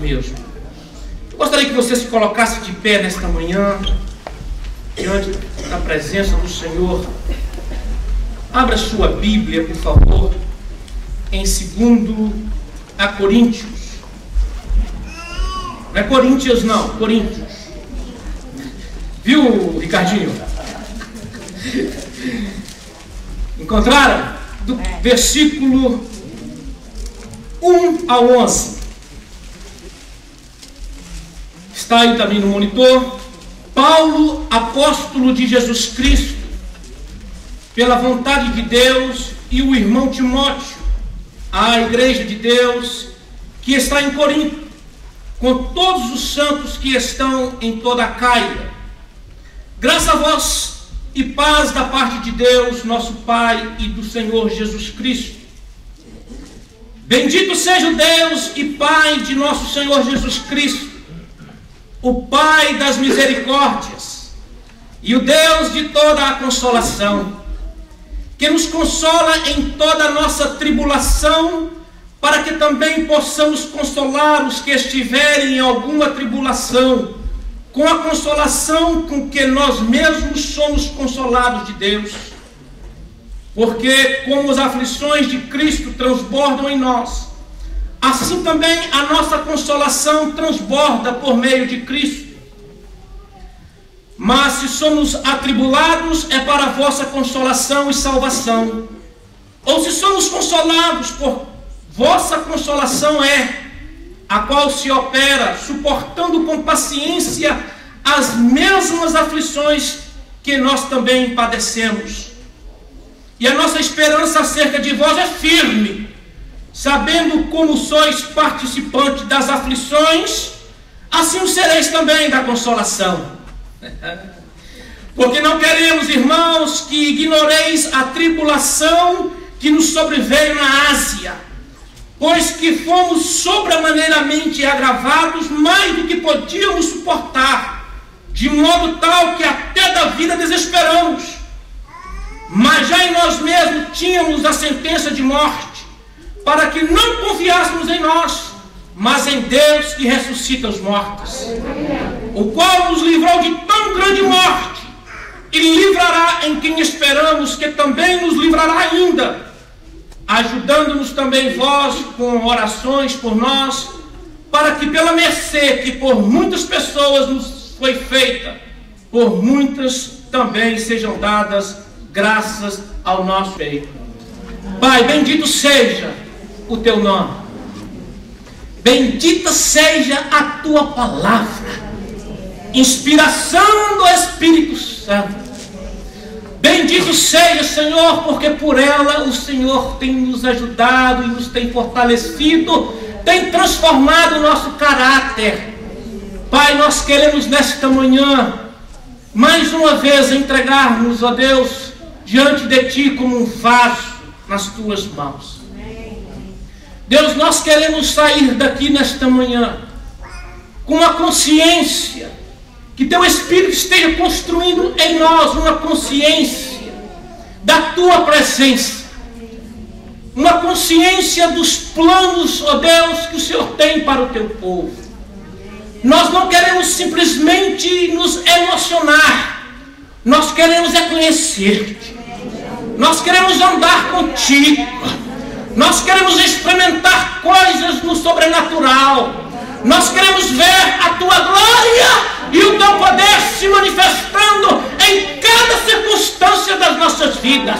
mesmo. Eu gostaria que você se colocasse de pé nesta manhã, diante da presença do Senhor. Abra sua Bíblia, por favor, em 2 Coríntios. Não é Coríntios, não, Coríntios. Viu, Ricardinho? Encontraram? Do versículo 1 ao 11. Está aí também no monitor. Paulo, apóstolo de Jesus Cristo, pela vontade de Deus, e o irmão Timóteo, à igreja de Deus que está em Corinto, com todos os santos que estão em toda a Acaia. Graças a vós e paz da parte de Deus, nosso Pai, e do Senhor Jesus Cristo. Bendito seja o Deus e Pai de nosso Senhor Jesus Cristo, o Pai das misericórdias e o Deus de toda a consolação, que nos consola em toda a nossa tribulação, para que também possamos consolar os que estiverem em alguma tribulação, com a consolação com que nós mesmos somos consolados de Deus. Porque como as aflições de Cristo transbordam em nós, assim também a nossa consolação transborda por meio de Cristo. Mas se somos atribulados, é para a vossa consolação e salvação. Ou se somos consolados, por vossa consolação é a qual se opera, suportando com paciência as mesmas aflições que nós também padecemos. E a nossa esperança acerca de vós é firme, sabendo como sois participantes das aflições, assim o sereis também da consolação. Porque não queremos, irmãos, que ignoreis a tribulação que nos sobreveio na Ásia, pois que fomos sobremaneiramente agravados mais do que podíamos suportar, de modo tal que até da vida desesperamos. Mas já em nós mesmos tínhamos a sentença de morte, para que não confiássemos em nós, mas em Deus que ressuscita os mortos, o qual nos livrou de tão grande morte, e livrará em quem esperamos que também nos livrará ainda, ajudando-nos também vós com orações por nós, para que pela mercê que por muitas pessoas nos foi feita, por muitas também sejam dadas graças ao nosso peito. Pai, bendito seja o teu nome, bendita seja a tua palavra, inspiração do Espírito Santo. Bendito seja, Senhor, porque por ela o Senhor tem nos ajudado e nos tem fortalecido, tem transformado o nosso caráter. Pai, nós queremos nesta manhã, mais uma vez, entregarmos, ó Deus, diante de Ti como um vaso nas Tuas mãos. Deus, nós queremos sair daqui nesta manhã com uma consciência, que Teu Espírito esteja construindo em nós uma consciência da Tua presença, uma consciência dos planos, ó Deus, que o Senhor tem para o Teu povo. Nós não queremos simplesmente nos emocionar, nós queremos é conhecer-Te, nós queremos andar contigo, nós queremos experimentar coisas no sobrenatural, nós queremos ver a Tua glória e o Teu poder se manifestando em cada circunstância das nossas vidas,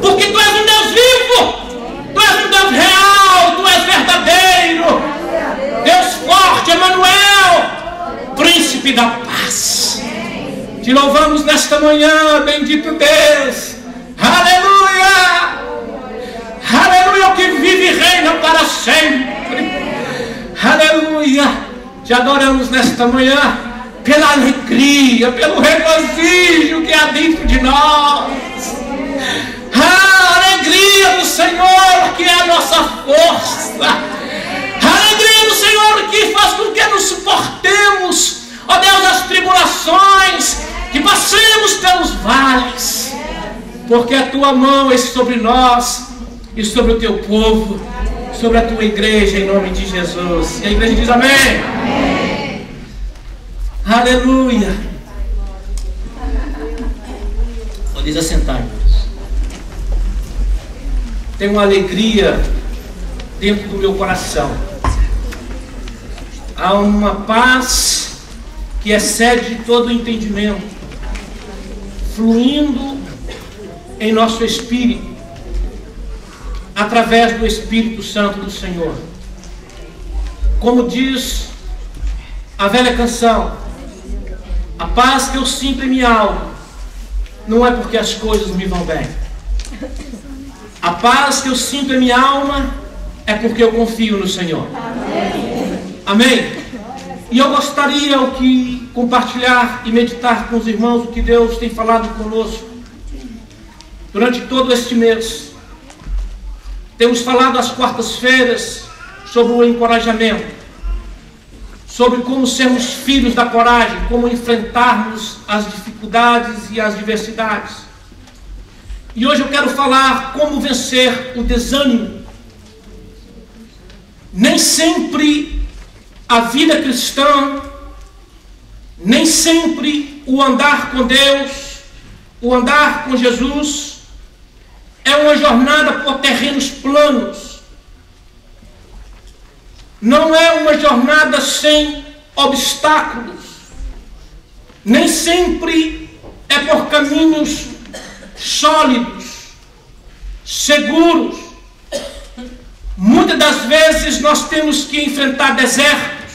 porque Tu és um Deus vivo, Tu és um Deus real, Tu és verdadeiro, Deus forte, Emanuel, Príncipe da paz. Te louvamos nesta manhã, bendito Deus, aleluia, aleluia, o que vive e reina para sempre, aleluia. Te adoramos nesta manhã pela alegria, pelo regozijo que há dentro de nós, a alegria do Senhor que é a nossa força, a alegria do Senhor que faz com que nos suportemos, ó Deus, as tribulações, que passemos pelos vales, porque a Tua mão é sobre nós e sobre o Teu povo, sobre a tua igreja, em nome de Jesus. E a igreja diz amém. Amém. Aleluia. Podem assentar, irmãos. Tenho uma alegria dentro do meu coração. Há uma paz que excede todo o entendimento, fluindo em nosso espírito, através do Espírito Santo do Senhor. Como diz a velha canção, a paz que eu sinto em minha alma não é porque as coisas me vão bem. A paz que eu sinto em minha alma é porque eu confio no Senhor. Amém? E eu gostaria de compartilhar e meditar com os irmãos o que Deus tem falado conosco durante todo este mês. Temos falado às quartas-feiras sobre o encorajamento, sobre como sermos filhos da coragem, como enfrentarmos as dificuldades e as diversidades. E hoje eu quero falar como vencer o desânimo. Nem sempre a vida cristã, nem sempre o andar com Deus, o andar com Jesus, é uma jornada por terrenos planos. Não é uma jornada sem obstáculos. Nem sempre é por caminhos sólidos, seguros. Muitas das vezes nós temos que enfrentar desertos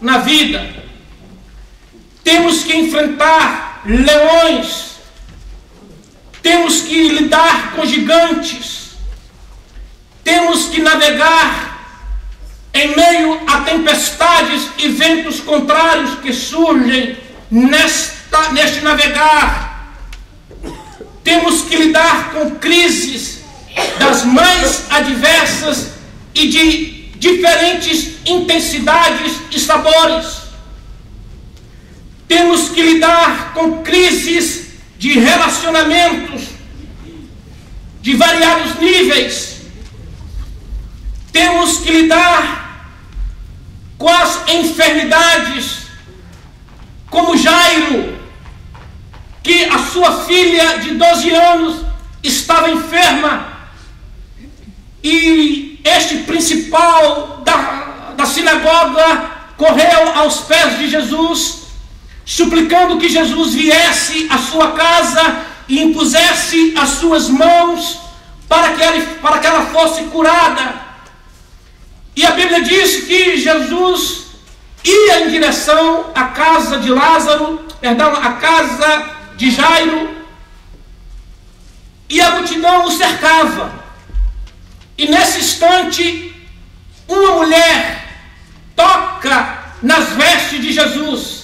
na vida. Temos que enfrentar leões. Temos que lidar com gigantes. Temos que navegar em meio a tempestades e ventos contrários que surgem neste navegar. Temos que lidar com crises das mais adversas e de diferentes intensidades e sabores. Temos que lidar com crises de relacionamentos de variados níveis. Temos que lidar com as enfermidades, como Jairo, que a sua filha de 12 anos estava enferma, e este principal da sinagoga correu aos pés de Jesus, suplicando que Jesus viesse à sua casa e impusesse as suas mãos para que ela fosse curada. E a Bíblia diz que Jesus ia em direção à casa de à casa de Jairo, e a multidão o cercava. E nesse instante, uma mulher toca nas vestes de Jesus.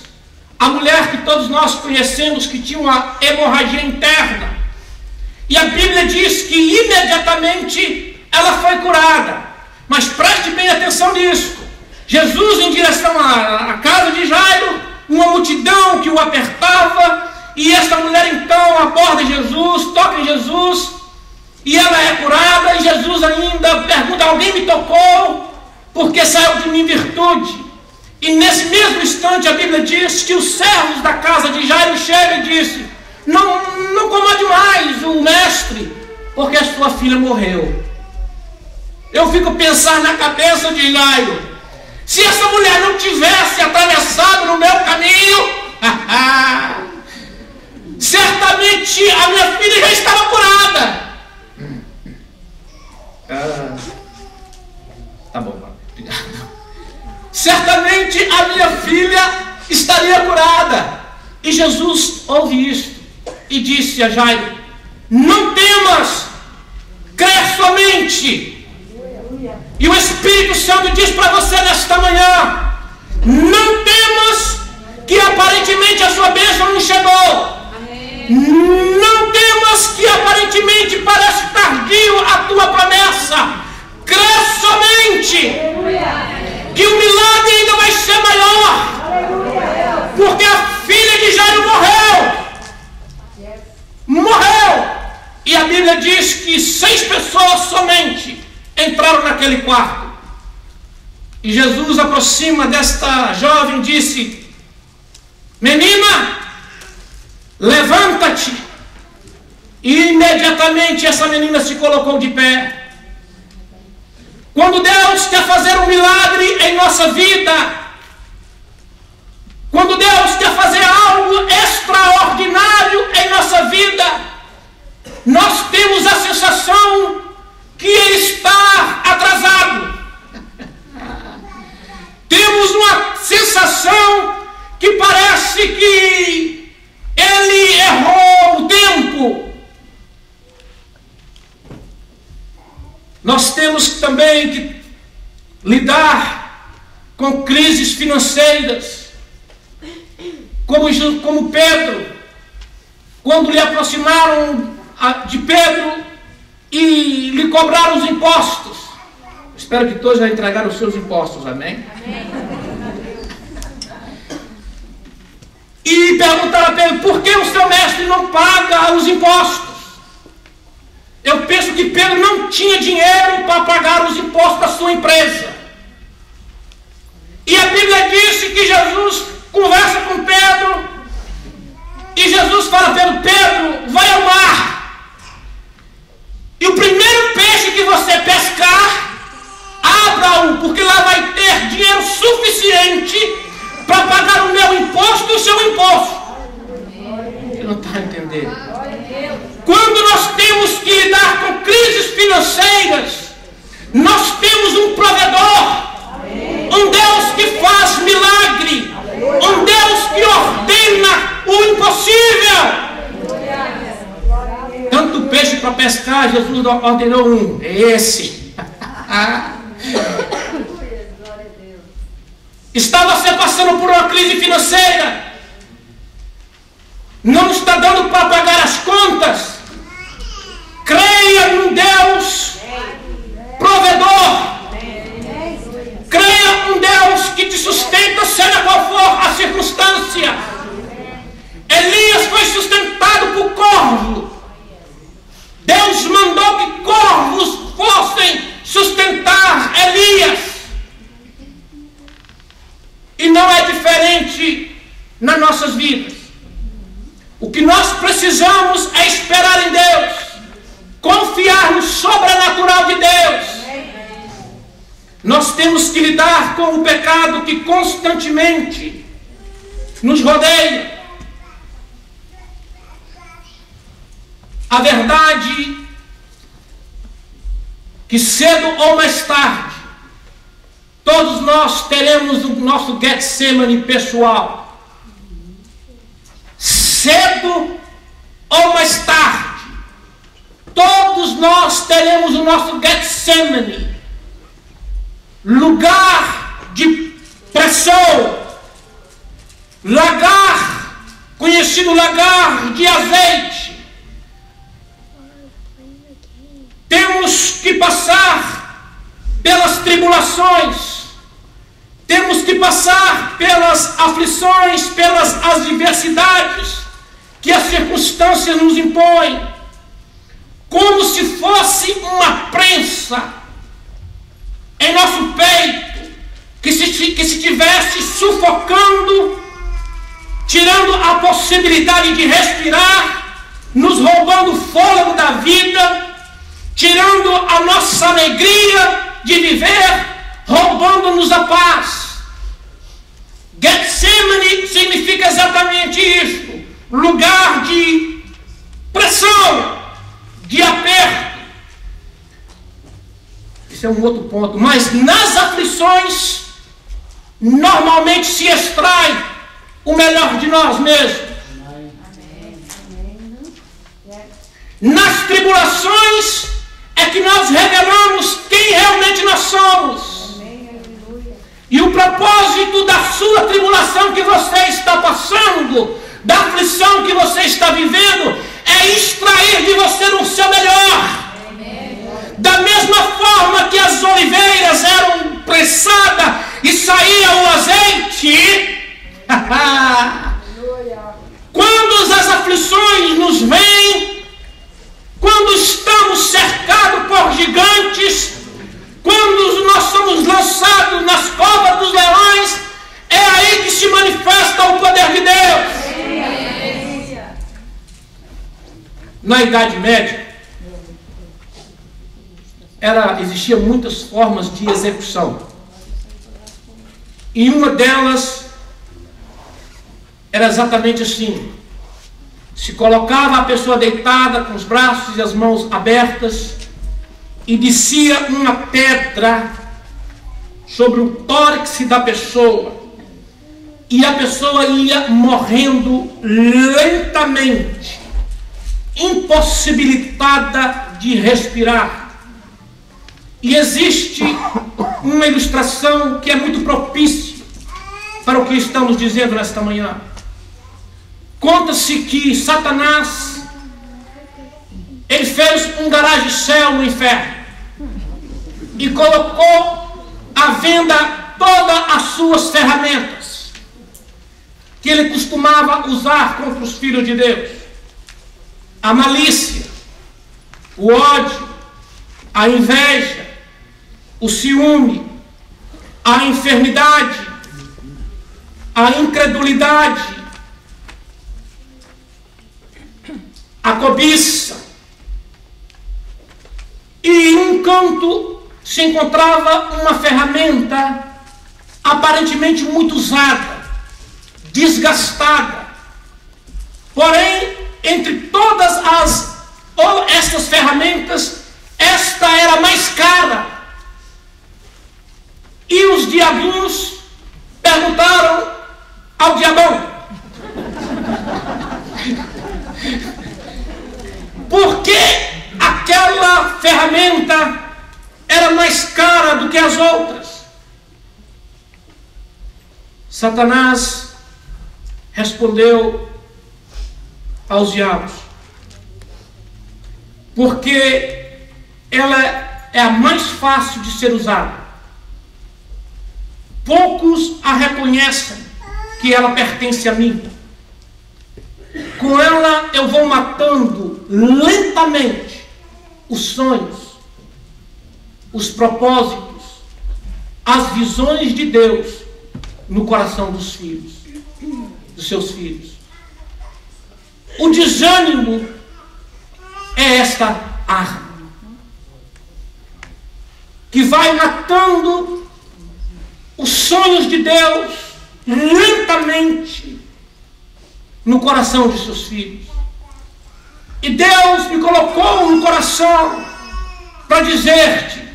A mulher que todos nós conhecemos, que tinha uma hemorragia interna. E a Bíblia diz que imediatamente ela foi curada. Mas preste bem atenção nisso. Jesus em direção à casa de Jairo, uma multidão que o apertava, e essa mulher então aborda Jesus, toca em Jesus, e ela é curada, e Jesus ainda pergunta: alguém me tocou? Porque saiu de mim virtude. E nesse mesmo instante a Bíblia diz que os servos da casa de Jairo chegam e dizem: não comande mais o mestre, porque a sua filha morreu. Eu fico pensando na cabeça de Jairo: se essa mulher não tivesse atravessado no meu caminho, certamente a minha filha já estava curada. Tá bom, obrigado. Certamente a minha filha estaria curada. E Jesus ouve isto e disse a Jairo: não temas, crê somente. E o Espírito Santo diz para você nesta manhã: não temas, que aparentemente a sua bênção não chegou. Não temas, que aparentemente parece tardio a tua promessa. Crê somente, que o milagre ainda vai ser maior, porque a filha de Jairo morreu. E a Bíblia diz que 6 pessoas somente entraram naquele quarto. E Jesus aproxima desta jovem e disse: menina, levanta-te. E imediatamente essa menina se colocou de pé. Quando Deus quer fazer um milagre em nossa vida, quando Deus quer fazer algo extraordinário em nossa vida, nós temos a sensação que Ele está atrasado. Temos uma sensação que parece que Ele errou o tempo. Nós temos também que lidar com crises financeiras, como Pedro, quando lhe aproximaram de Pedro e lhe cobraram os impostos. Espero que todos já entregaram os seus impostos, amém? Amém. E perguntaram a Pedro: por que o seu mestre não paga os impostos? Eu penso que Pedro não tinha dinheiro para pagar os impostos da sua empresa. E a Bíblia disse que Jesus conversa com Pedro e Jesus fala a Pedro: Pedro, vai ao mar, e o primeiro peixe que você pescar, abra-o, porque lá vai ter dinheiro suficiente para pagar o meu imposto e o seu imposto. Ele não está entendendo. Quando nós temos que lidar com crises financeiras, nós temos um provedor, um Deus que faz milagre, um Deus que ordena o impossível. Tanto peixe para pescar, Jesus ordenou um, é esse. Está você passando por uma crise financeira? Não está dando para pagar as contas? Creia num Deus provedor. Creia num Deus que te sustenta, seja qual for a circunstância. Elias foi sustentado por corvo. Deus mandou que corvos fossem sustentar Elias. E não é diferente nas nossas vidas. O que nós precisamos é esperar em Deus, confiar no sobrenatural de Deus. Nós temos que lidar com o pecado que constantemente nos rodeia. A verdade que cedo ou mais tarde todos nós teremos o nosso Getsemane pessoal. Cedo ou mais tarde, todos nós teremos o nosso Getsemane, lugar de pressão, lagar, conhecido lagar de azeite. Temos que passar pelas tribulações, temos que passar pelas aflições, pelas adversidades que as circunstâncias nos impõem, como se fosse uma prensa em nosso peito, que se estivesse sufocando, tirando a possibilidade de respirar, nos roubando o fôlego da vida, tirando a nossa alegria de viver, roubando-nos a paz. Getsemane significa exatamente isso: lugar de pressão, de aperto. Esse é um outro ponto. Mas nas aflições, normalmente se extrai o melhor de nós mesmos. Nas tribulações é que nós revelamos quem realmente nós somos. E o propósito da sua tribulação que você está passando, da aflição que você está vivendo, é extrair de você o seu melhor. Da mesma forma que as oliveiras eram pressadas e saía o azeite, quando as aflições nos vêm, quando estamos cercados por gigantes, na Idade Média, existiam muitas formas de execução. E uma delas era exatamente assim: se colocava a pessoa deitada com os braços e as mãos abertas e descia uma pedra sobre o tórax da pessoa, e a pessoa ia morrendo lentamente, impossibilitada de respirar. E existe uma ilustração que é muito propícia para o que estamos dizendo nesta manhã. Conta-se que Satanás, ele fez um garagem-céu no inferno e colocou à venda todas as suas ferramentas que ele costumava usar contra os filhos de Deus: a malícia, o ódio, a inveja, o ciúme, a enfermidade, a incredulidade, a cobiça. E em um canto se encontrava uma ferramenta aparentemente muito usada, desgastada. Porém, entre todas estas ferramentas, esta era a mais cara. E os diabinhos perguntaram ao diabão: por que aquela ferramenta era mais cara do que as outras? Satanás respondeu aos diabos: porque ela é a mais fácil de ser usada. Poucos a reconhecem que ela pertence a mim. Com ela eu vou matando lentamente os sonhos, os propósitos, as visões de Deus no coração dos filhos, dos seus filhos. O desânimo é esta arma que vai matando os sonhos de Deus lentamente no coração de seus filhos. E Deus me colocou no coração para dizer-te: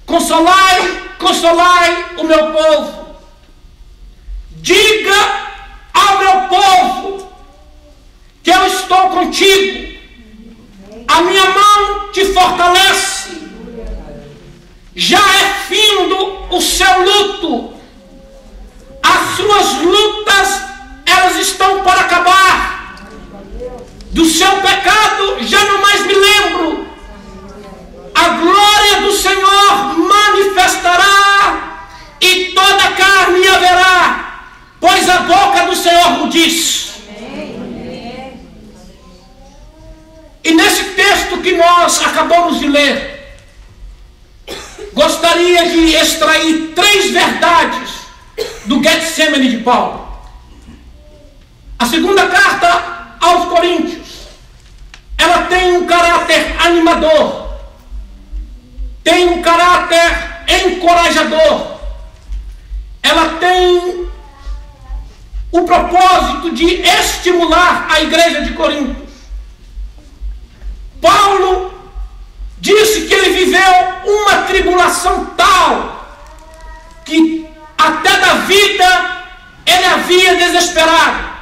consolai, consolai o meu povo. Diga ao meu povo que eu estou contigo. A minha mão te fortalece. Já é findo o seu luto. As suas lutas, elas estão para acabar. Do seu pecado já não mais me lembro. A glória do Senhor manifestará e toda carne haverá, pois a boca do Senhor o diz. E nesse texto que nós acabamos de ler, gostaria de extrair 3 verdades do Getsemane de Paulo. A segunda carta aos Coríntios, ela tem um caráter animador, tem um caráter encorajador, ela tem o propósito de estimular a igreja de Corinto. Paulo disse que ele viveu uma tribulação tal que até da vida ele havia desesperado.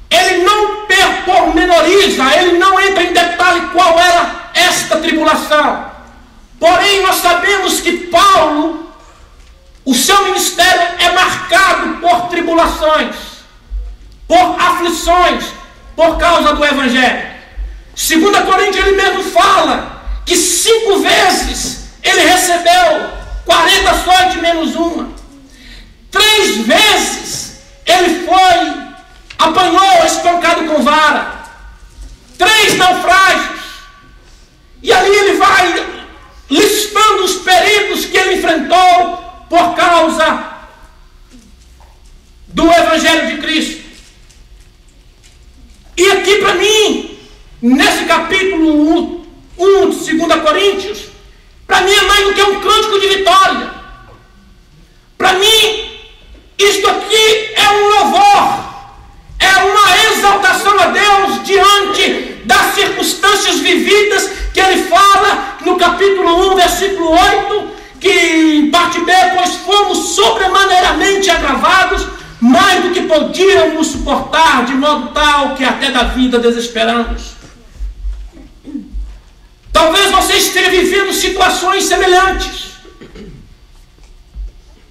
Ele não pormenoriza, ele não entra em detalhe qual era esta tribulação. Porém, nós sabemos que Paulo, o seu ministério é marcado por tribulações, por aflições, por causa do Evangelho. 2 Coríntios, ele mesmo fala que 5 vezes ele recebeu 40 açoites menos uma. 3 vezes ele apanhou espancado com vara. 3 naufrágios. E ali ele vai listando os perigos que ele enfrentou por causa do Evangelho de Cristo. E aqui para mim capítulo 1, versículo 8, que em parte B, pois fomos sobremaneiramente agravados, mais do que podíamos suportar, de modo tal que até da vida desesperamos. Talvez você esteja vivendo situações semelhantes,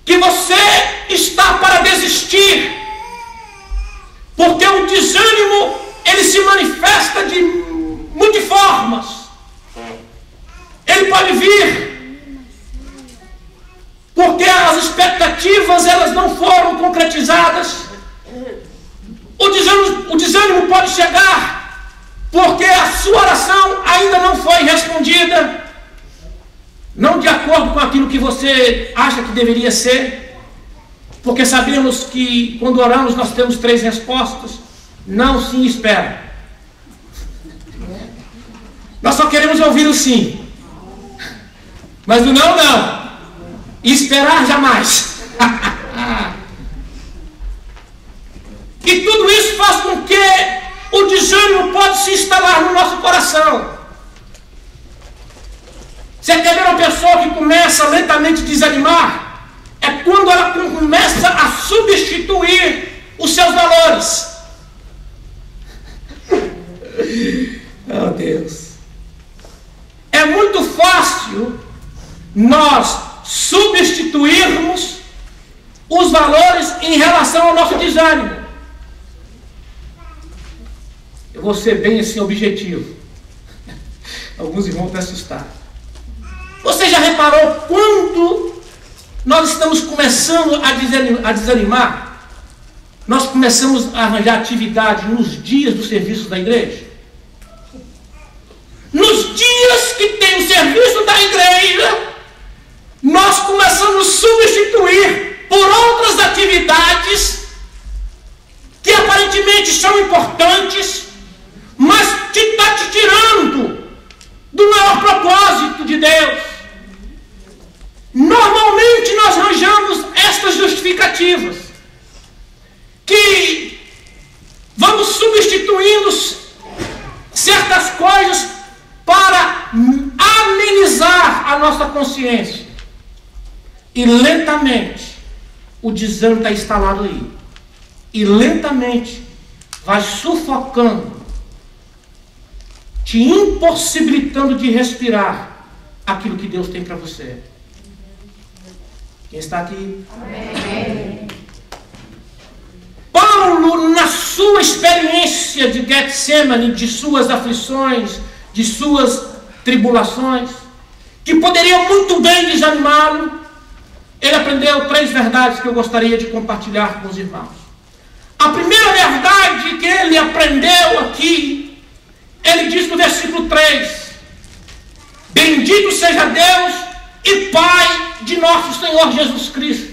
que você está para desistir, porque o desânimo, ele se manifesta de multiformas. Ele pode vir porque as expectativas elas não foram concretizadas. O desânimo pode chegar porque a sua oração ainda não foi respondida, não de acordo com aquilo que você acha que deveria ser, porque sabemos que quando oramos nós temos 3 respostas: não, sim, espera. Nós só queremos ouvir o sim, mas o não, não. E esperar jamais. E tudo isso faz com que o desânimo pode se instalar no nosso coração. Você quer ver uma pessoa que começa lentamente a desanimar? É quando ela começa a substituir os seus valores. Oh Deus. É muito fácil nós substituirmos os valores em relação ao nosso desânimo. Eu vou ser bem assim objetivo. Alguns irmãos vão assustar. Você já reparou quando nós estamos começando a desanimar? Nós começamos a arranjar atividade nos dias do serviço da igreja. Nos dias que tem o serviço da igreja, nós começamos a substituir por outras atividades que aparentemente são importantes, mas que está te tirando do maior propósito de Deus. Normalmente nós arranjamos estas justificativas, que vamos substituindo certas coisas para amenizar a nossa consciência. E lentamente o desânimo está instalado aí. E lentamente vai sufocando, te impossibilitando de respirar aquilo que Deus tem para você. Quem está aqui? Amém. Paulo, na sua experiência de Getsemane, de suas aflições, de suas tribulações, que poderia muito bem desanimá-lo, ele aprendeu 3 verdades que eu gostaria de compartilhar com os irmãos. A primeira verdade que ele aprendeu aqui, ele diz no versículo 3: bendito seja Deus e Pai de nosso Senhor Jesus Cristo.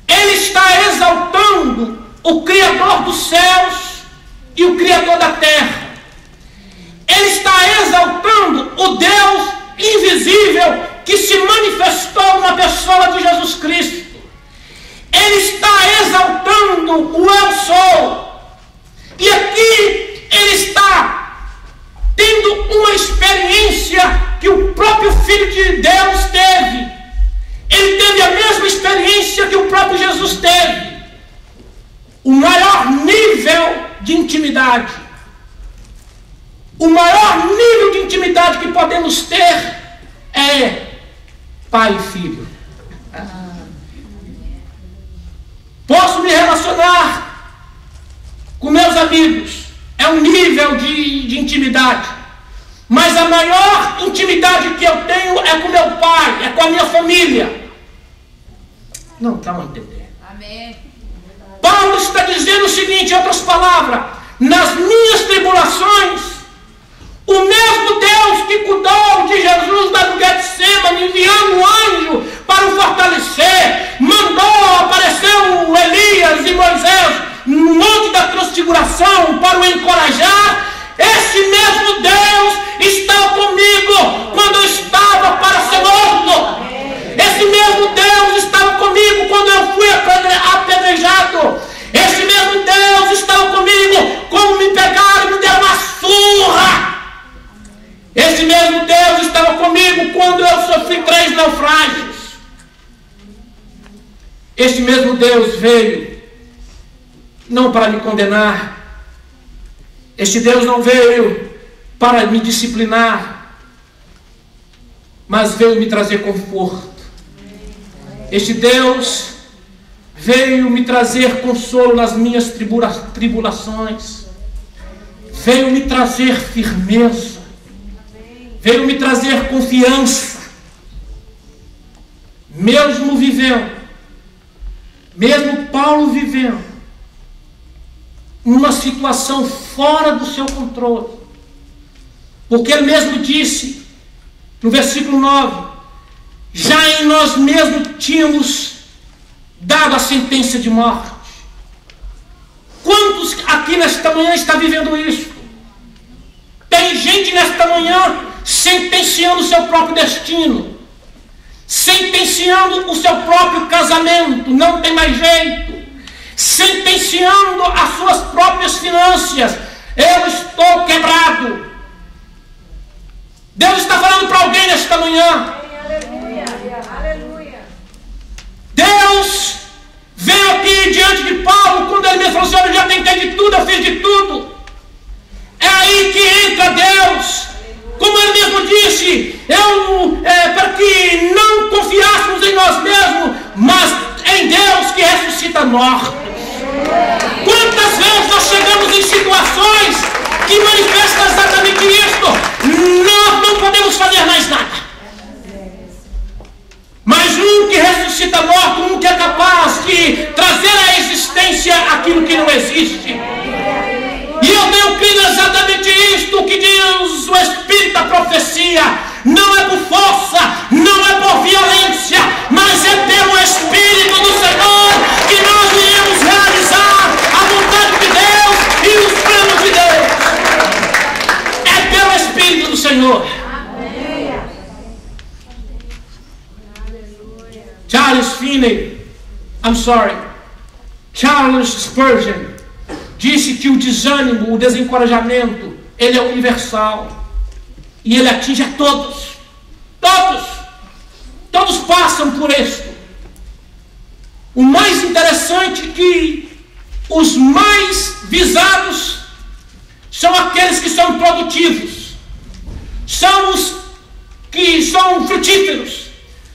Ele está exaltando o Criador dos céus e o Criador da terra. Ele está exaltando o Deus invisível que se manifestou na pessoa de Jesus Cristo. Ele está exaltando o Eu Sou. E aqui ele está tendo uma experiência que o próprio Filho de Deus teve. Ele teve a mesma experiência que o próprio Jesus teve. O maior nível de intimidade. O maior nível de intimidade que podemos ter é pai e filho. Posso me relacionar com meus amigos. É um nível de intimidade. Mas a maior intimidade que eu tenho é com meu pai, é com a minha família. Não estão a entender. Amém. Paulo está dizendo o seguinte, em outras palavras: nas minhas tribulações, o mesmo Deus que cuidou de Jesus lá no Getsemane, enviando um anjo para o fortalecer, mandou aparecer o Elias e Moisés no monte da transfiguração para o encorajar. Esse mesmo Deus está comigo quando eu estava para ser morto. Esse mesmo Deus estava comigo quando eu fui apedrejado. Esse mesmo Deus estava comigo quando me pegaram e me deram uma surra. Esse Este mesmo Deus estava comigo quando eu sofri 3 naufrágios. Este mesmo Deus veio não para me condenar. Este Deus não veio para me disciplinar, mas veio me trazer conforto. Este Deus veio me trazer consolo nas minhas tribulações. Veio me trazer firmeza. Veio me trazer confiança. Mesmo Paulo vivendo numa situação fora do seu controle. Porque ele mesmo disse, no versículo 9, já em nós mesmos tínhamos dado a sentença de morte. Quantos aqui nesta manhã está vivendo isso? Tem gente nesta manhã sentenciando o seu próprio destino, sentenciando o seu próprio casamento, não tem mais jeito, sentenciando as suas próprias finanças. Eu estou quebrado. Deus está falando para alguém nesta manhã. Deus veio aqui diante de Paulo, quando ele me falou assim: eu já tentei de tudo, eu fiz de tudo. É aí que entra Deus. Como ele mesmo disse, para que não confiássemos em nós mesmos, mas em Deus que ressuscita mortos. Quantas vezes nós chegamos em situações que manifestam exatamente isso? Nós não podemos fazer mais nada. Mas um que ressuscita morto, um que é capaz de trazer à existência aquilo que não existe. E eu tenho crido exatamente isto que diz o Espírito da profecia. Não é por força, não é por violência, mas é pelo Espírito do Senhor que nós iremos realizar a vontade de Deus e os planos de Deus. É pelo Espírito do Senhor. Charles Spurgeon disse que o desânimo, o desencorajamento, ele é universal e ele atinge a todos. Todos passam por isso. O mais interessante é que os mais visados são aqueles que são produtivos, são os que são frutíferos,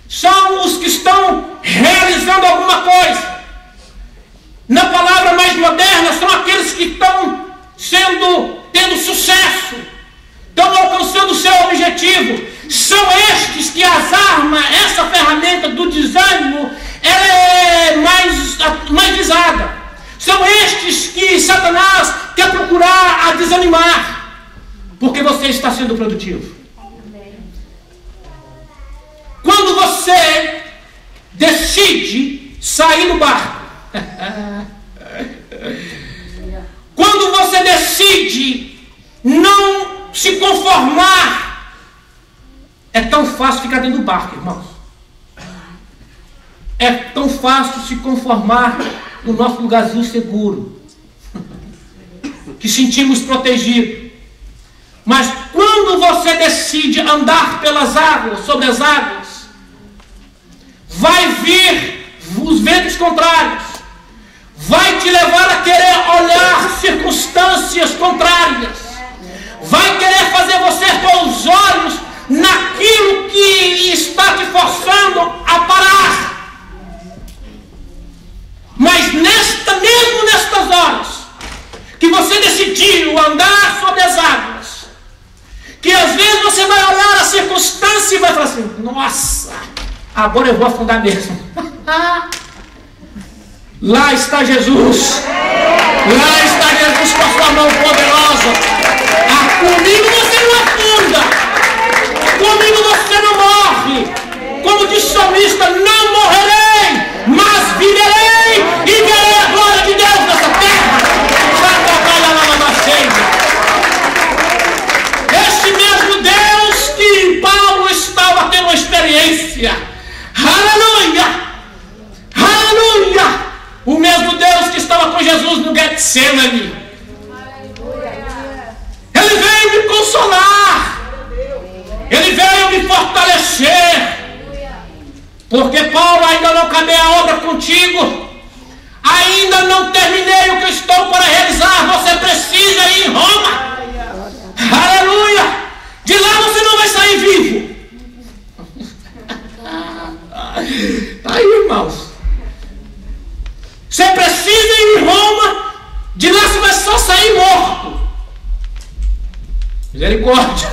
são os que estão realizando alguma coisa. Na palavra mais moderna, são aqueles que estão tendo sucesso, estão alcançando o seu objetivo. São estes que as armas, essa ferramenta do desânimo, ela é mais visada. São estes que Satanás quer procurar a desanimar, porque você está sendo produtivo. Quando você decide sair do barco, quando você decide não se conformar, é tão fácil ficar dentro do barco, irmãos. É tão fácil se conformar no nosso lugarzinho seguro, que sentimos protegido. Mas quando você decide andar pelas águas, sobre as águas, vai vir os ventos contrários, vai te levar a querer olhar circunstâncias contrárias, vai querer fazer você pôr os olhos naquilo que está te forçando a parar. Mas mesmo nestas horas que você decidiu andar sobre as águas, que às vezes você vai olhar a circunstância e vai falar assim: nossa, agora eu vou afundar mesmo. Lá está Jesus. Lá está Jesus com a sua mão poderosa. Comigo você não afunda. Comigo você não morre. Como diz o salmista: não morrerei, mas viverei e verei a glória de Deus nessa terra. Este mesmo Deus que Paulo estava tendo uma experiência. Aleluia! Aleluia! O mesmo Deus que estava com Jesus no Getsemane. Ele veio me consolar. Porque, Paulo, ainda não acabei a obra contigo, ainda não terminei o que eu estou para realizar. Você precisa ir em Roma. Aleluia! De lá você não vai sair vivo. Tá aí, irmãos. Você precisa ir em Roma. De lá você vai só sair morto. Misericórdia.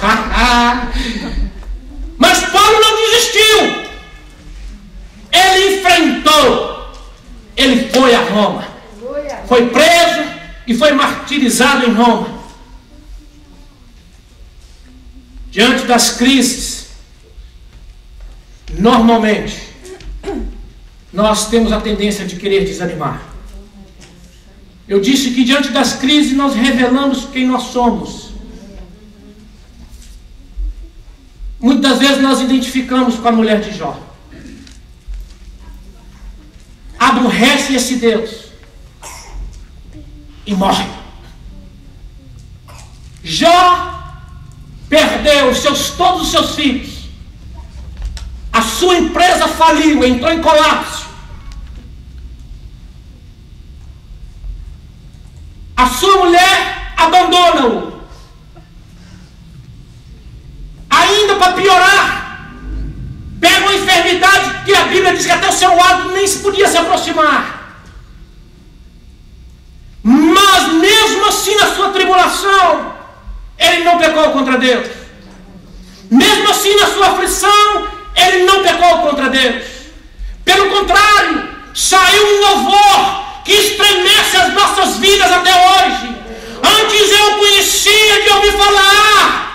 Mas Paulo não desistiu. Ele enfrentou. Ele foi a Roma. Foi preso e foi martirizado em Roma. Diante das crises, normalmente, nós temos a tendência de querer desanimar. Eu disse que diante das crises nós revelamos quem nós somos. Muitas vezes nós identificamos com a mulher de Jó. Aborrece esse Deus e morre. Jó perdeu todos os seus filhos. A sua empresa faliu, entrou em colapso. A sua mulher abandona-o. Ainda para piorar, pega uma enfermidade que a Bíblia diz que até o seu lado nem se podia se aproximar. Mas mesmo assim, na sua tribulação, ele não pecou contra Deus. Mesmo assim, na sua aflição, ele não pecou contra Deus. Pelo contrário, saiu um louvor que estremece as nossas vidas até hoje. Antes eu conhecia de ouvir falar,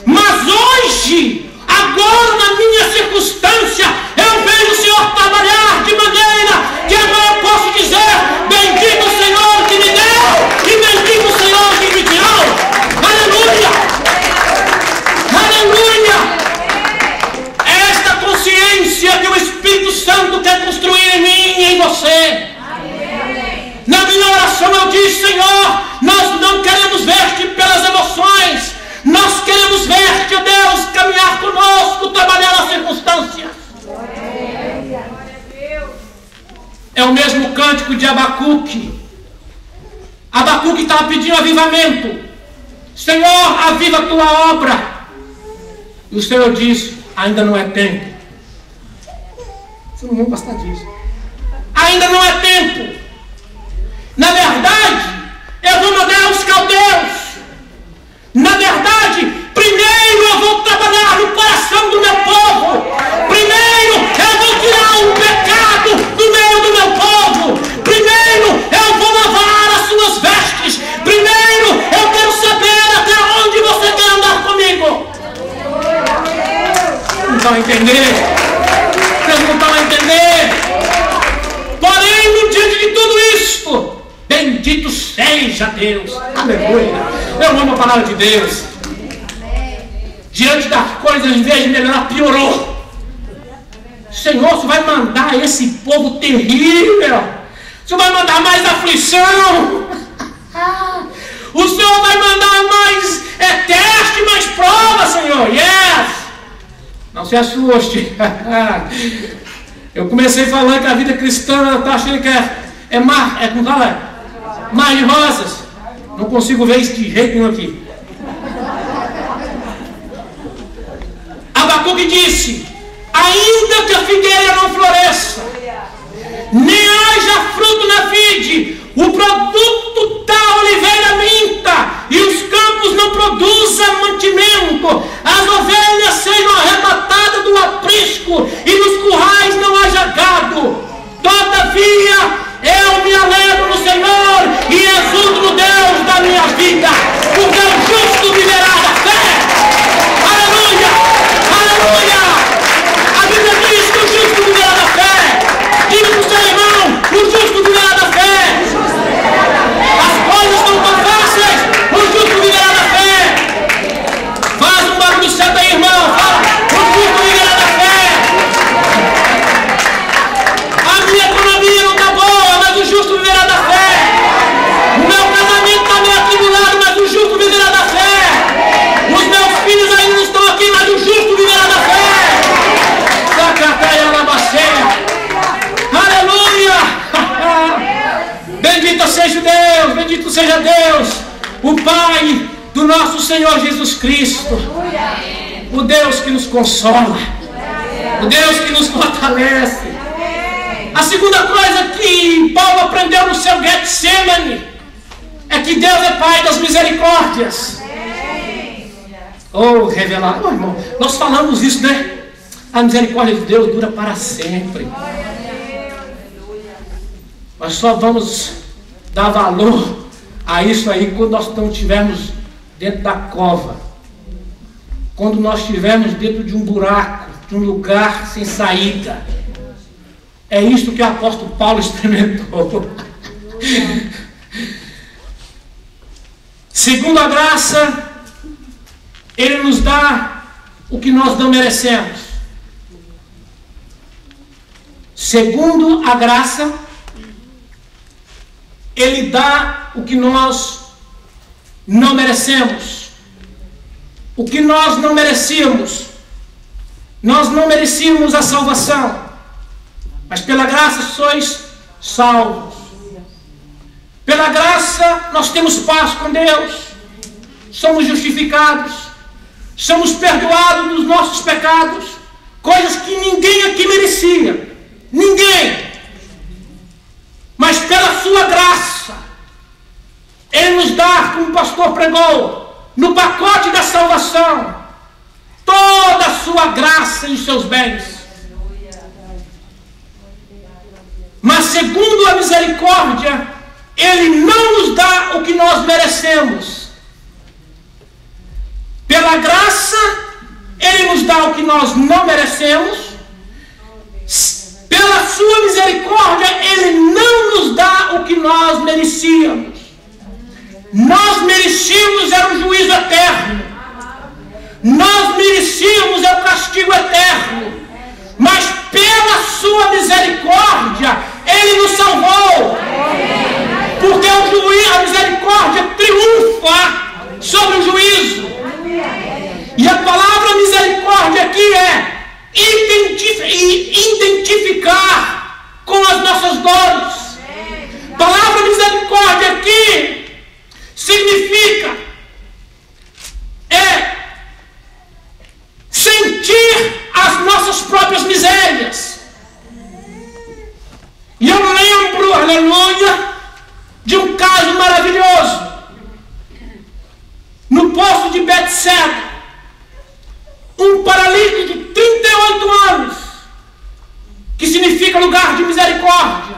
mas hoje, agora na minha circunstância, eu vejo o Senhor trabalhar de maneira que agora eu posso dizer: bendito o Senhor que me deu e bendito o Senhor que me tirou. Aleluia! Aleluia! Esta consciência que o Espírito Santo quer construir em mim e em você. Na minha oração eu disse: Senhor, nós não queremos ver-te pelas emoções, nós queremos ver-te, Deus, caminhar conosco, trabalhar nas circunstâncias. É o mesmo cântico de Abacuque. Abacuque estava pedindo avivamento. Senhor, aviva a tua obra. E o Senhor disse: ainda não é tempo. Vocês não vão gostar disso. Ainda não é tempo. Na verdade, eu vou mandar os caldeus. Na verdade, primeiro eu vou trabalhar no coração do meu povo. Primeiro eu vou tirar o pecado do meio do meu povo. Primeiro eu vou lavar as suas vestes. Primeiro eu quero saber até onde você quer andar comigo. Não estão a entender? Vocês não estão a entender? Porém, no diante de tudo isto, bendito seja Deus. Aleluia. Eu amo a palavra de Deus. Diante das coisas, em vez de melhorar, piorou. Senhor, você vai mandar esse povo terrível. Você vai mandar mais aflição. O Senhor vai mandar mais teste, mais prova, Senhor. Yes. Não se assuste. Eu comecei falando que a vida cristã, eu tô achando que é como fala? Mar de rosas. Não consigo ver isso de jeito nenhum aqui. Abacuque disse: ainda que a figueira não floresça, nem haja fruto na vide, o produto da oliveira minta, e os campos não produzam mantimento, as ovelhas sejam arrebatadas do aprisco, e nos currais não haja gado. Todavia, eu me alegro no Senhor e exulto no Deus da minha vida, porque o justo viverá da fé. Aleluia! Aleluia! A Bíblia diz que o justo viverá da fé. Diga para o seu irmão: o justo viverá da fé. Cristo, o Deus que nos consola, o Deus que nos fortalece. A segunda coisa que Paulo aprendeu no seu Getsemane é que Deus é Pai das misericórdias. Oh, revelar, oh, irmão, nós falamos isso, né? A misericórdia de Deus dura para sempre. Mas só vamos dar valor a isso aí quando nós não estivermos dentro da cova, quando nós estivermos dentro de um buraco, de um lugar sem saída. É isso que o apóstolo Paulo experimentou. Segundo a graça, Ele nos dá o que nós não merecemos. Segundo a graça, Ele dá o que nós não merecemos. O que nós não merecíamos. Nós não merecíamos a salvação, mas pela graça sois salvos. Pela graça nós temos paz com Deus. Somos justificados. Somos perdoados dos nossos pecados. Coisas que ninguém aqui merecia. Ninguém. Mas pela sua graça, Ele nos dá, como o pastor pregou, no pacote da salvação, toda a sua graça e os seus bens. Mas segundo a misericórdia, Ele não nos dá o que nós merecemos. Pela graça, Ele nos dá o que nós não merecemos. Pela sua misericórdia, Ele não nos dá o que nós merecíamos. Nós merecíamos era um juízo eterno. Nós merecíamos é o castigo eterno. Mas pela sua misericórdia, Ele nos salvou. Porque a misericórdia triunfa sobre o juízo. E a palavra misericórdia aqui é identificar com as nossas dores. A palavra misericórdia aqui significa sentir as nossas próprias misérias. E eu lembro, aleluia, de um caso maravilhoso no poço de Betseba. Um paralítico de 38 anos, que significa lugar de misericórdia,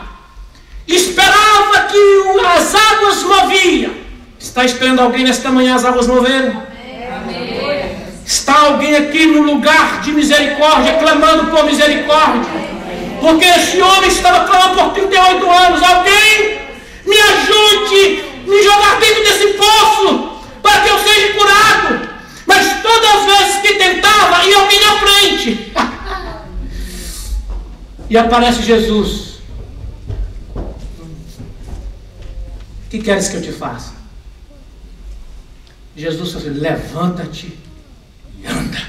esperava que as águas moviam. Está esperando alguém nesta manhã as águas moverem? Amém. Está alguém aqui no lugar de misericórdia, clamando por misericórdia? Porque esse homem estava clamando por 38 anos. Alguém me ajude, me jogar dentro desse poço, para que eu seja curado. Mas todas as vezes que tentava, ia alguém na frente. E aparece Jesus. O que queres que eu te faça? Jesus falou assim: levanta-te e anda.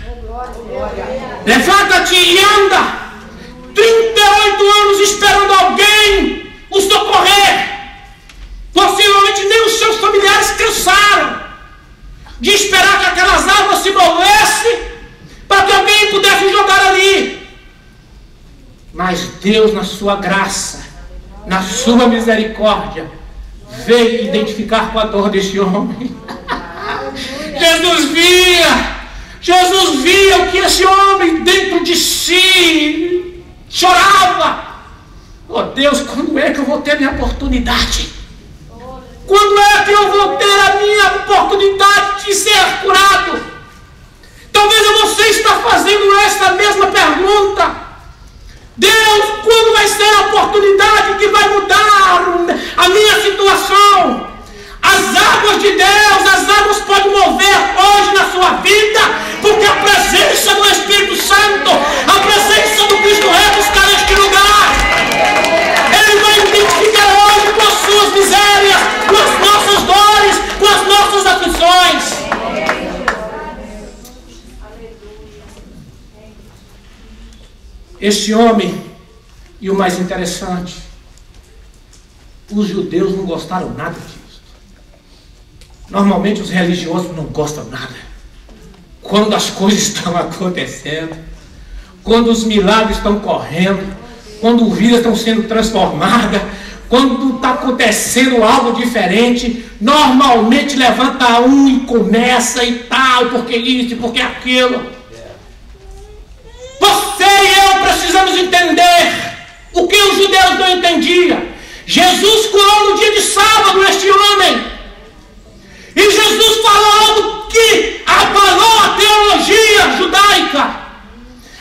Levanta-te e anda. 38 anos esperando alguém o socorrer. Possivelmente nem os seus familiares cansaram de esperar que aquelas águas se movessem para que alguém pudesse jogar ali. Mas Deus, na sua graça, na sua misericórdia, veio identificar com a dor desse homem. Jesus via o que esse homem dentro de si chorava. Oh Deus, quando é que eu vou ter minha oportunidade? Quando é que eu vou ter a minha oportunidade de ser curado? Talvez você está fazendo essa mesma pergunta. Deus, quando vai ser a oportunidade que vai mudar a minha situação? As águas de Deus, as águas podem mover hoje na sua vida, porque a presença do Espírito Santo, a presença do Cristo Rei está neste lugar. Ele vai identificar hoje com as suas misérias, com as nossas dores, com as nossas aflições. Este homem, e o mais interessante, os judeus não gostaram nada disso. Normalmente os religiosos não gostam nada. quando as coisas estão acontecendo, quando os milagres estão correndo, quando vidas estão sendo transformadas, quando está acontecendo algo diferente, normalmente levanta um e começa e tal, porque isso, porque aquilo. Você e eu precisamos entender o que os judeus não entendiam. Jesus curou no dia de sábado este homem. E Jesus falou algo que abalou a teologia judaica.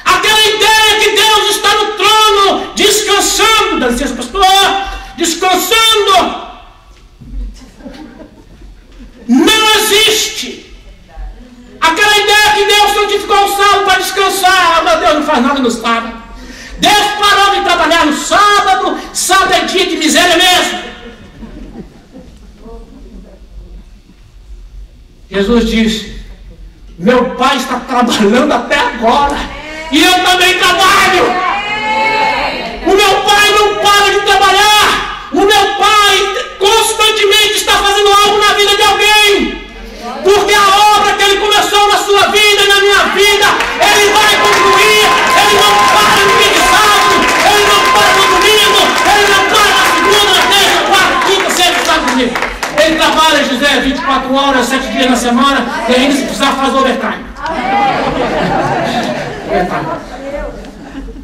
Aquela ideia que Deus está no trono, descansando. Dá licença, pastor. Descansando. Não existe. Aquela ideia que Deus santificou o sábado para descansar. Ah, meu Deus, não faz nada no sábado. Deus parou de trabalhar no sábado. Sábado é dia de miséria mesmo. Jesus disse: meu Pai está trabalhando até agora, e eu também trabalho. O meu Pai não para de trabalhar. O meu Pai constantemente está fazendo algo na vida de alguém, porque a obra que Ele começou na sua vida e na minha vida, Ele vai concluir. Ele não para no dia de sábado, Ele não para no domingo, Ele não para na segunda, na terça, quarta, quinta, sexta, sábado, domingo. Ele trabalha, José, 24 horas, 7 dias na semana, e ainda se precisar faz overtime.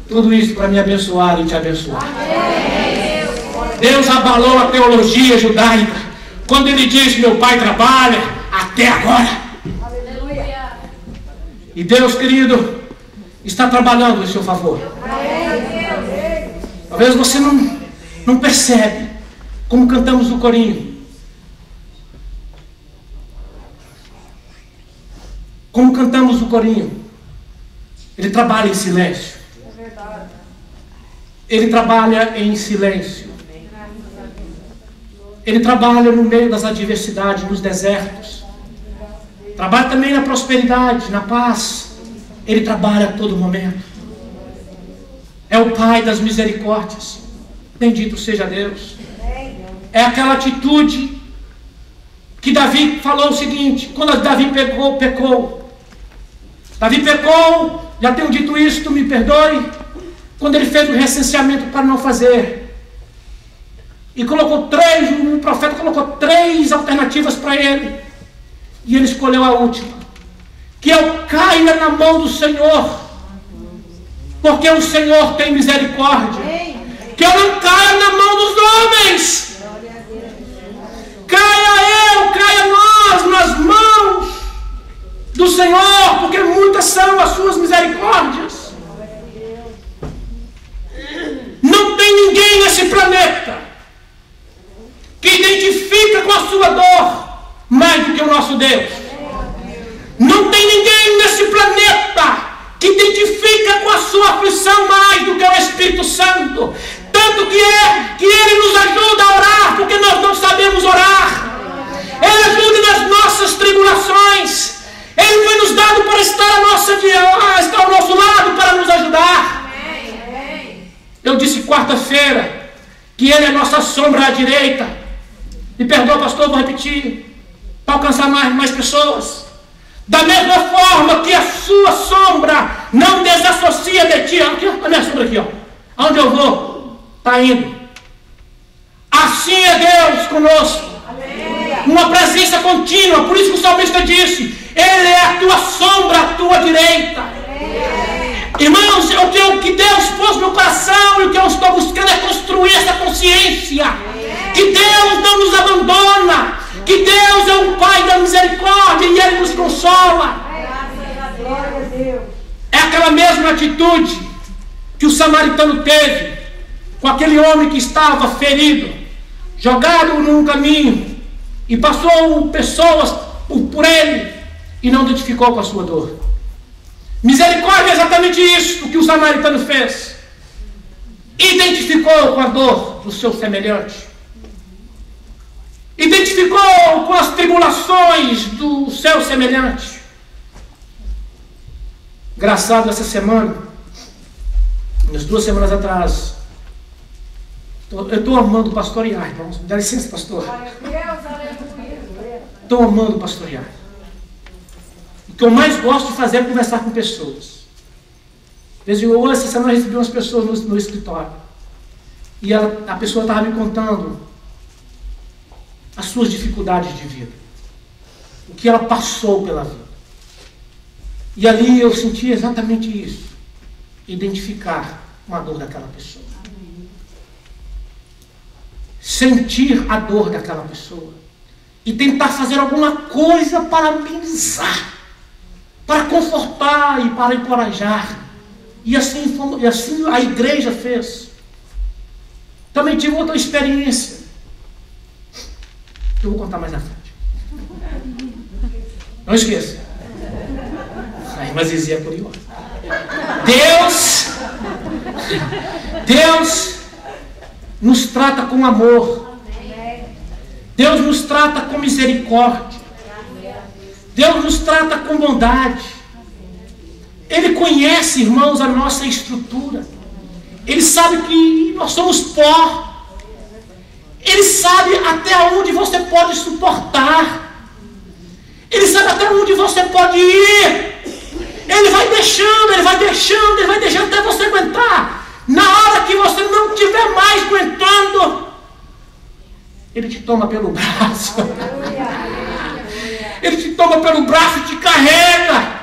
Tudo isso para me abençoar e te abençoar. Deus abalou a teologia judaica quando Ele disse: meu Pai trabalha até agora. E Deus, querido, está trabalhando em seu favor. Talvez você não percebe, como cantamos no corinho. Como cantamos no corinho, Ele trabalha em silêncio. Ele trabalha em silêncio. Ele trabalha no meio das adversidades, nos desertos. Trabalha também na prosperidade, na paz. Ele trabalha a todo momento. É o Pai das misericórdias. Bendito seja Deus. É aquela atitude que Davi falou o seguinte: quando Davi pecou. Davi pecou, já tenho dito isso, tu me perdoe. Quando ele fez o recenseamento para não fazer, e colocou o profeta colocou 3 alternativas para ele, e ele escolheu a última: que eu caia na mão do Senhor, porque o Senhor tem misericórdia. Que eu não caia na mão dos homens. Caia nós nas mãos do Senhor, porque muitas são as suas misericórdias. Não tem ninguém nesse planeta que identifica com a sua dor mais do que o nosso Deus. Não tem ninguém nesse planeta que identifica com a sua aflição mais do que o Espírito Santo. Tanto que Ele nos ajuda a orar, porque nós não sabemos orar. Ele ajuda nas nossas tribulações. Ele foi nos dado para estar ao nosso lado, para nos ajudar. Eu disse quarta-feira que Ele é nossa sombra à direita. Me perdoa, pastor, vou repetir, para alcançar mais pessoas. Da mesma forma que a sua sombra não desassocia de ti. Aqui, a minha sombra aqui, ó. Aonde eu vou, está indo. Assim é Deus conosco. Uma presença contínua. Por isso que o salmista disse: Ele é a tua sombra, a tua direita. Irmãos, o que Deus pôs no coração e o que eu estou buscando é construir essa consciência que Deus não nos abandona, que Deus é um Pai da misericórdia e Ele nos consola. É aquela mesma atitude que o samaritano teve com aquele homem que estava ferido, jogado num caminho, e passou pessoas por ele e não identificou com a sua dor. Misericórdia é exatamente isso que o samaritano fez. Identificou com a dor do seu semelhante. Identificou com as tribulações do seu semelhante. Engraçado, essa semana, umas 2 semanas atrás, eu estou amando pastorear, irmãos. Dá licença, pastor. Estou amando pastorear. que eu mais gosto de fazer é conversar com pessoas. Essa semana eu recebi umas pessoas no escritório. E a pessoa estava me contando as suas dificuldades de vida. O que ela passou pela vida. E ali eu senti exatamente isso. Identificar uma dor daquela pessoa. Sentir a dor daquela pessoa. E tentar fazer alguma coisa para amenizar. Para confortar e para encorajar. E assim a igreja fez. Também tive outra experiência. Que eu vou contar mais na frente. Não esqueça. A irmã Zizi é curiosa. Deus nos trata com amor. Deus nos trata com misericórdia. Deus nos trata com bondade. Ele conhece, irmãos, a nossa estrutura. Ele sabe que nós somos pó. Ele sabe até onde você pode suportar. Ele sabe até onde você pode ir. Ele vai deixando até você aguentar. Na hora que você não estiver mais aguentando, Ele te toma pelo braço. Ele te toma pelo braço e te carrega.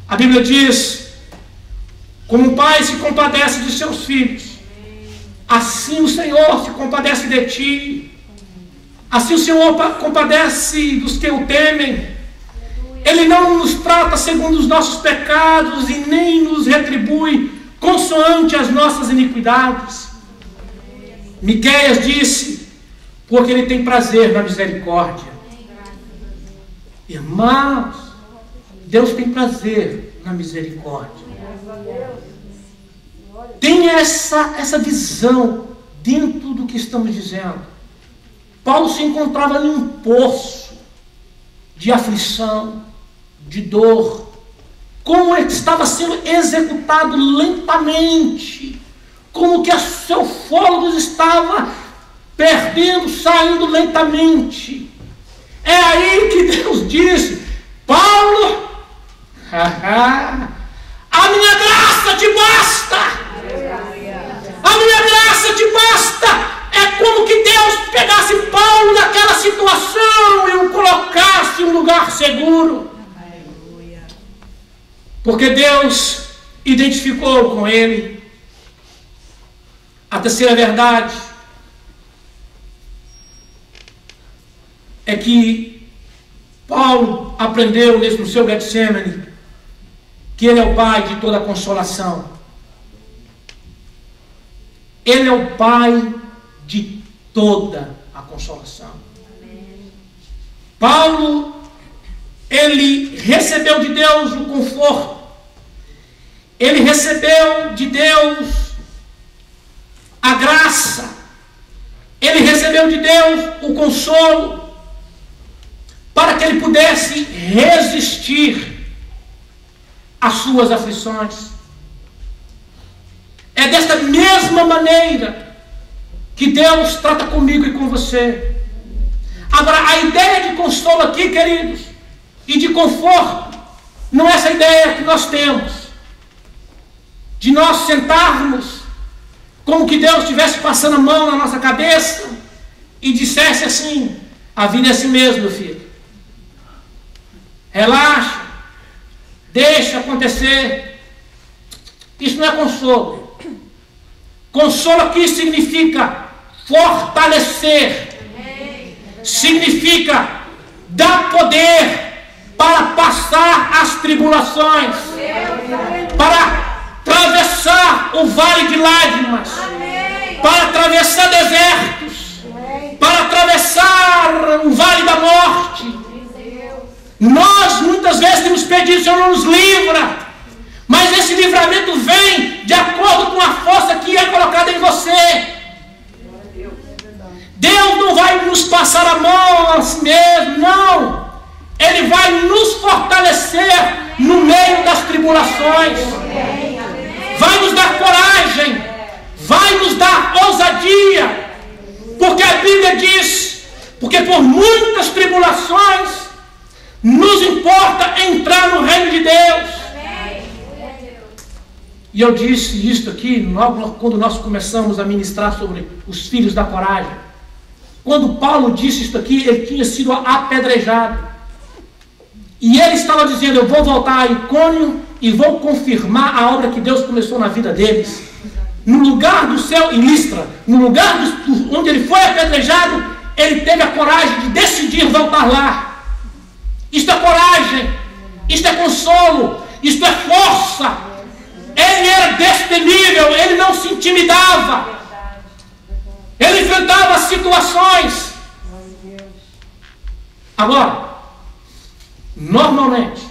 A Bíblia diz: como um pai se compadece de seus filhos, assim o Senhor se compadece de ti. Assim o Senhor compadece dos que o temem. Ele não nos trata segundo os nossos pecados e nem nos retribui consoante as nossas iniquidades. Miqueias disse: porque Ele tem prazer na misericórdia. Irmãos, Deus tem prazer na misericórdia. Tenha essa visão dentro do que estamos dizendo. Paulo se encontrava em um poço de aflição, de dor, como ele estava sendo executado lentamente, como que seu fôlego estava perdendo, saindo lentamente. É aí que Deus disse: Paulo, a minha graça te basta. A minha graça te basta. É como que Deus pegasse Paulo naquela situação e o colocasse em um lugar seguro. Porque Deus identificou com ele. A terceira verdade é que Paulo aprendeu nesse no seu Getsemane que Ele é o Pai de toda consolação. Ele é o Pai de toda a consolação. Paulo, ele recebeu de Deus o conforto. Ele recebeu de Deus a graça. Ele recebeu de Deus o consolo para que ele pudesse resistir às suas aflições. É desta mesma maneira que Deus trata comigo e com você. Agora, a ideia de consolo aqui, queridos, e de conforto, não é essa ideia que nós temos, de nós sentarmos como que Deus estivesse passando a mão na nossa cabeça e dissesse assim: a vida é assim mesmo, meu filho. Relaxa, deixa acontecer. Isso não é consolo. Consolo aqui significa fortalecer, significa dar poder para passar as tribulações, para atravessar o vale de lágrimas, para atravessar desertos, para atravessar o vale da morte. Nós muitas vezes temos pedido: Senhor, não nos livra. Mas esse livramento vem de acordo com a força que é colocada em você. Deus não vai nos passar a mão a si mesmo, não. Ele vai nos fortalecer no meio das tribulações. Vai nos dar coragem, vai nos dar ousadia. Porque a Bíblia diz: porque por muitas tribulações Nos importa entrar no reino de Deus. E eu disse isso aqui logo quando nós começamos a ministrar sobre os filhos da coragem. Quando Paulo disse isso aqui, ele tinha sido apedrejado. E ele estava dizendo: eu vou voltar a Icônio e vou confirmar a obra que Deus começou na vida deles. No lugar do céu, em Listra, no lugar onde ele foi apedrejado, ele teve a coragem de decidir voltar lá. Isto é coragem, isto é consolo, isto é força. Ele era destemível, ele não se intimidava. Ele enfrentava as situações. Agora, normalmente,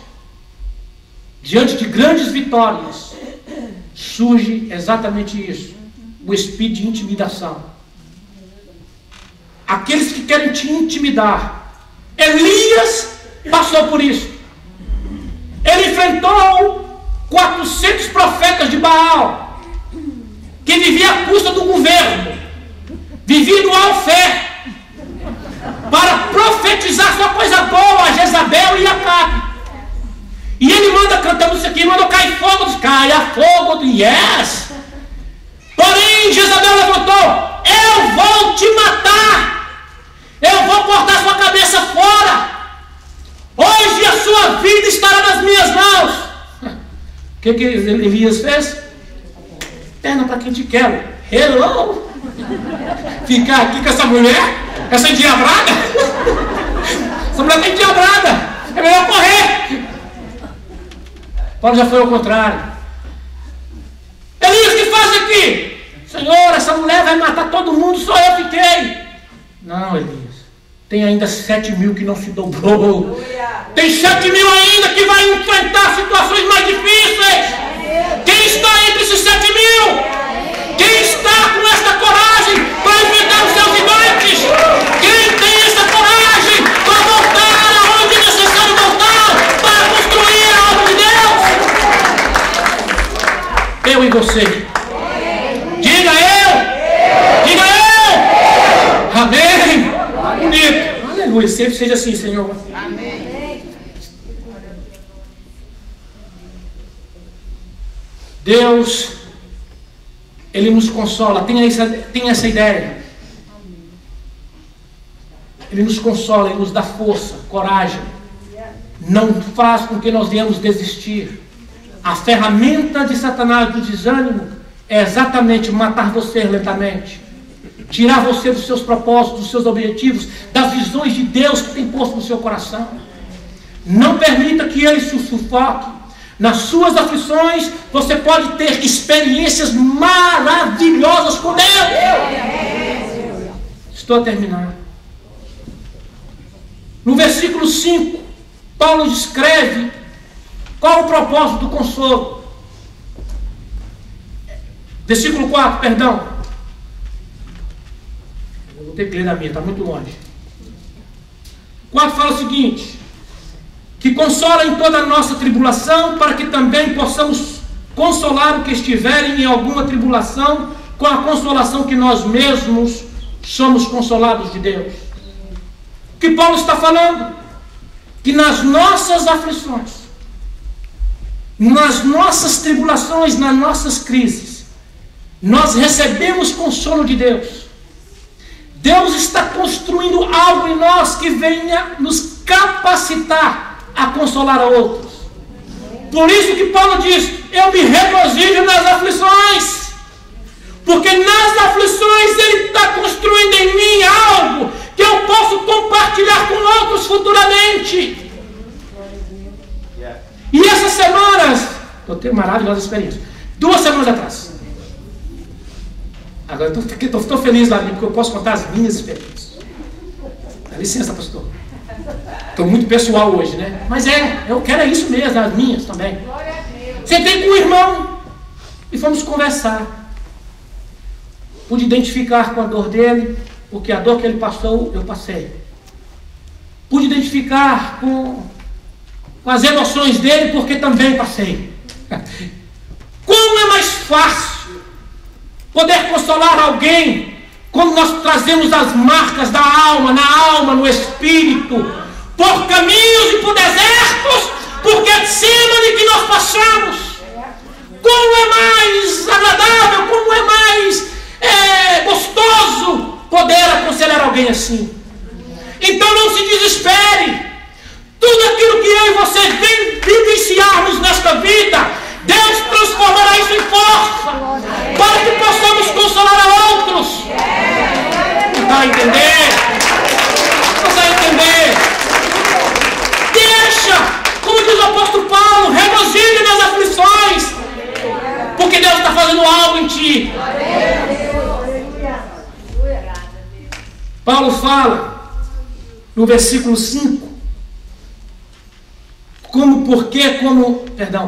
diante de grandes vitórias, surge exatamente isso: o espírito de intimidação. Aqueles que querem te intimidar. Elias passou por isso. Ele enfrentou 400 profetas de Baal, que viviam à custa do governo, viviam no alfé, para profetizar só coisa boa a Jezabel e a Acabe. E ele manda, cantando isso aqui, manda cair fogo, caia fogo, yes. Porém, Jezabel levantou: eu vou te matar, eu vou cortar sua cabeça fora, hoje a sua vida estará nas minhas mãos. O que Elias fez? Perna para quem te quer. Hello! Ficar aqui com essa mulher, essa endiabrada? Essa mulher está endiabrada, é melhor correr. Paulo já foi ao contrário. Elias, o que faz aqui? Senhor, essa mulher vai matar todo mundo, só eu fiquei. Não, Elias, tem ainda 7.000 que não se dobrou. Tem 7.000 ainda que vai enfrentar situações mais difíceis. Quem está entre esses 7.000? Quem está com esta coragem para enfrentar os seus gigantes? Quem tem essa coragem para voltar aonde é necessário voltar para construir a obra de Deus? Eu e você. Diga eu! Diga eu! Amém! Bonito! Aleluia! Sempre seja assim, Senhor. Amém. Deus, Ele nos consola. Tem essa ideia. Ele nos consola, Ele nos dá força, coragem. Não faz com que nós venhamos desistir. A ferramenta de Satanás do desânimo é exatamente matar você lentamente, tirar você dos seus propósitos, dos seus objetivos, das visões de Deus que tem posto no seu coração. Não permita que ele se sufoque. Nas suas aflições, você pode ter experiências maravilhosas com Deus. Estou a terminar. No versículo 5, Paulo descreve qual o propósito do consolo. Versículo 4, perdão. Eu vou ter que ler da minha, está muito longe. 4 fala o seguinte: que consola em toda a nossa tribulação, para que também possamos consolar o que estiverem em alguma tribulação, com a consolação que nós mesmos somos consolados de Deus. O que Paulo está falando? Que nas nossas aflições, nas nossas tribulações, nas nossas crises, nós recebemos consolo de Deus. Deus está construindo algo em nós que venha nos capacitar a consolar a outros. Por isso que Paulo diz: eu me regozijo nas aflições, porque nas aflições Ele está construindo em mim algo que eu posso compartilhar com outros futuramente. E essas semanas, eu tenho maravilhosa experiência. 2 semanas atrás, agora eu estou feliz lá, porque eu posso contar as minhas experiências. Dá licença, pastor. Estou muito pessoal hoje, né? Mas eu quero isso mesmo, as minhas também. Sentei com um irmão e fomos conversar. Pude identificar com a dor dele, porque a dor que ele passou, eu passei. Pude identificar com as emoções dele, porque também passei. Como é mais fácil poder consolar alguém quando nós trazemos as marcas da alma, na alma, no espírito, por caminhos e por desertos, por Getsemane que nós passamos. Como é mais agradável, como é mais gostoso poder aconselhar alguém assim. Então não se desespere. Tudo aquilo que eu e você vem vivenciarmos nesta vida, Deus transformará isso em força, para que possamos consolar a outros. Não vai entender? Não vai entender? Deixa, como diz o apóstolo Paulo, regozije nas aflições, porque Deus está fazendo algo em ti. Paulo fala no versículo 5,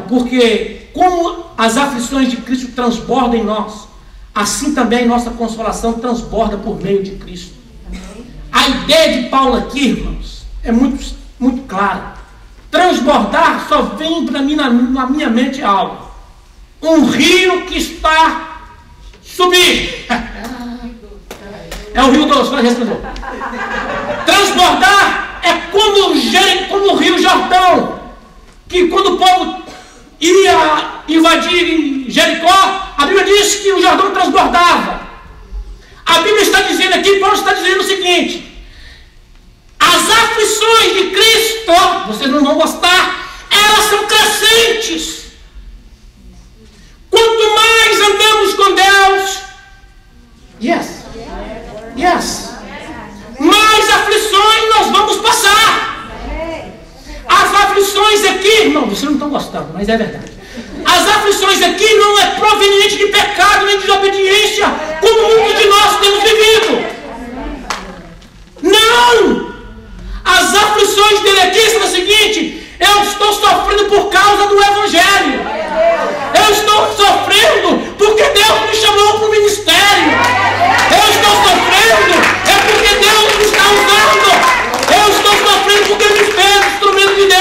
porque como as aflições de Cristo transbordam em nós, assim também nossa consolação transborda por meio de Cristo. A ideia de Paulo aqui, irmãos, é muito, muito clara. Transbordar só vem para mim na minha mente algo. Um rio que está subindo. É o rio Doce, vai responder. Transbordar é como o rio Jordão, que quando o povo ia invadir Jericó, a Bíblia diz que o Jordão transbordava. A Bíblia está dizendo aqui, Paulo está dizendo o seguinte: as aflições de Cristo, vocês não vão gostar, elas são crescentes. Quanto mais andamos com Deus, mais aflições nós vamos passar. As aflições aqui, irmão, vocês não estão gostando, mas é verdade. As aflições aqui não é proveniente de pecado nem de desobediência, como muitos de nós temos vivido. Não! As aflições dele aqui são o seguinte: eu estou sofrendo por causa do Evangelho. Eu estou sofrendo porque Deus me chamou para o ministério. Eu estou sofrendo porque Deus me está usando. Eu estou sofrendo porque Ele me fez instrumento de Deus.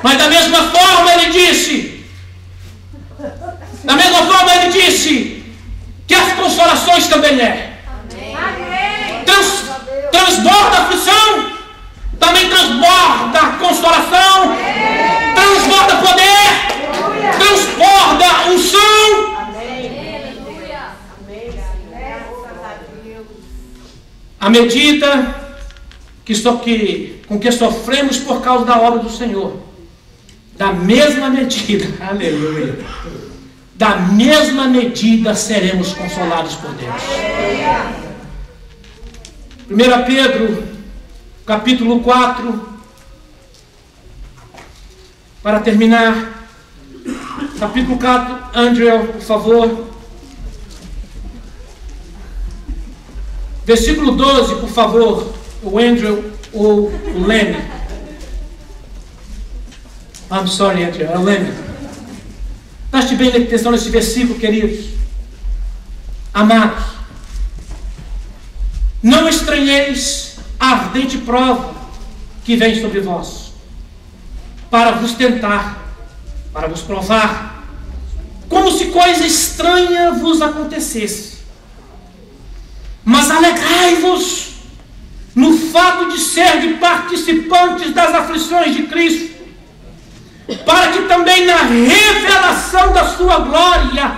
Mas da mesma forma Ele disse que as consolações também transborda a aflição, também transborda a consolação, transborda poder, transborda unção. À medida com que sofremos por causa da obra do Senhor, da mesma medida, aleluia, da mesma medida seremos consolados por Deus. 1 Pedro, capítulo 4, para terminar, capítulo 4, André, por favor. Versículo 12, por favor, o Andrew ou o Lenny. I'm sorry, Andrew, é o Lenny. Preste bem atenção nesse versículo, queridos. Amados, não estranheis a ardente prova que vem sobre vós, para vos tentar, para vos provar, como se coisa estranha vos acontecesse. Mas alegrai-vos no fato de ser de participantes das aflições de Cristo, para que também na revelação da sua glória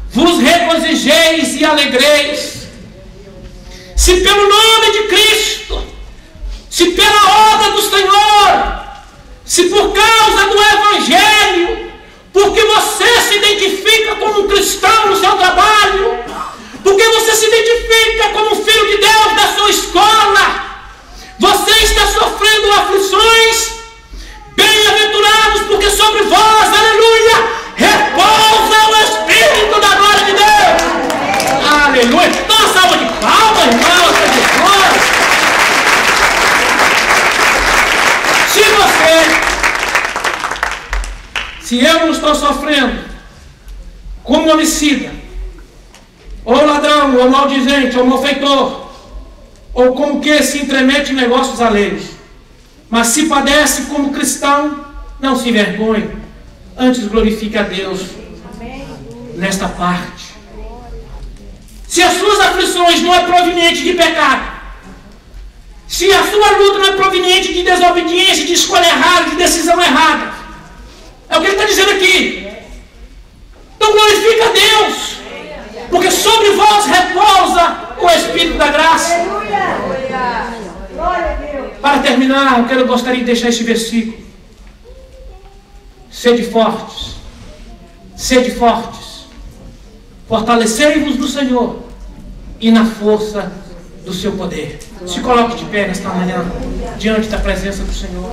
vos regozijeis e alegreis. Se pelo nome de Cristo, se pela obra do Senhor, se por causa do Evangelho, porque você se identifica como um cristão no seu trabalho, porque você se identifica como filho de Deus da sua escola, você está sofrendo aflições, bem-aventurados, porque sobre vós, aleluia, repousa o Espírito da glória de Deus. Aleluia. Dá uma salva de palmas, irmãos, se eu não estou sofrendo como homicida, ou ladrão, ou maldizente, ou malfeitor, ou como que se intromete em negócios alheios, mas se padece como cristão, não se envergonhe, antes glorifique a Deus nesta parte. Se as suas aflições não é proveniente de pecado, Se a sua luta não é proveniente de desobediência, de escolha errada, de decisão errada. É o que ele está dizendo aqui. Então glorifica a Deus, porque sobre vós repousa o Espírito da graça. Para terminar, eu gostaria de deixar este versículo. Sede fortes, fortalecei-vos no Senhor e na força do seu poder. Se coloque de pé nesta manhã, diante da presença do Senhor.